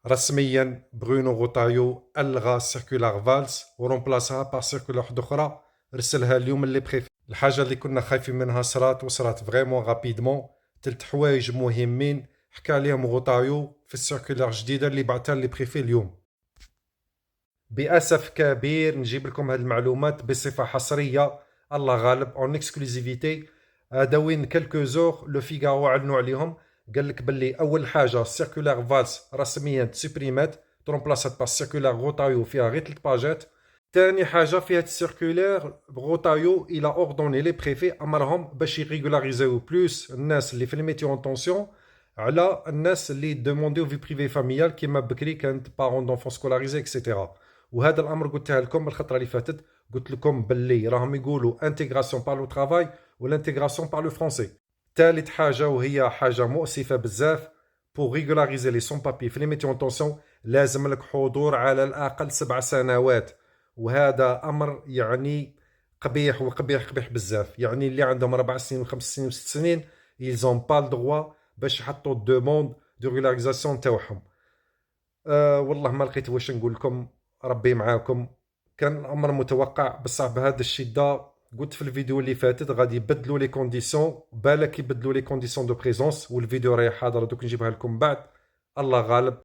رسميا برونو غوتايو ألغى سيركولار فالس ورمبلاسها بار سيركولار واحدة أخرى رسلها اليوم اللي بريفي. الحاجة اللي كنا خايفين منها صرات وصرات فريمون غابيدمون. 3 حوايج مهمين حكى عليهم غوتايو في السيركولار الجديدة اللي بعثها لي بريفي اليوم. بأسف كبير نجيب لكم هذه المعلومات بصفة حصرية، الله غالب اون اكسكلوزيفيتي. هذا وين كلكو زور لو فيغارو علنوا عليهم، قال لك باللي اول حاجه سيركولار فالس رسميا تسبريمات ترومبلاسات بار سيركولار غوتايو فيها غير 3 باجات. ثاني حاجه فيها السيركولار غوتايو الى اوردوني لي بريفي امرهم باش يريغولاريزيو بلوس الناس اللي في الميتي اون طونسيون على الناس اللي دومونديو في بريفي فاميال كيما بكري كانت بارون دونفون سكولاريزي اكسيتيرا. وهذا الامر قلتها لكم الخطره اللي فاتت، قلت لكم باللي راهم يقولوا انتيغراسيون بار لو ترافاي والانتيغراسيون بار لو فرونسي. ثالث حاجه وهي حاجه مؤسفه بزاف، بور ريغولاريزي لي سون بابي في لي ميتي اون طونسيون لازم لك حضور على الاقل 7 سنوات. وهذا امر يعني قبيح وقبيح قبيح بزاف. يعني اللي عندهم 4 سنين و5 سنين و6 سنين يلزون با الدغوا باش يحطوا الدوموند دو ريغولاريزاسيون تاعهم. والله ما لقيت واش نقول لكم، ربي معاكم. كان الامر متوقع بصح بهذا الشده. قلت في الفيديو اللي فاتت غادي يبدلوا لي كونديسيون، بالك يبدلوا لي كونديسيون دو بريزونس، والفيديو راهي حاضر دوك نجيبها لكم بعد. الله غالب.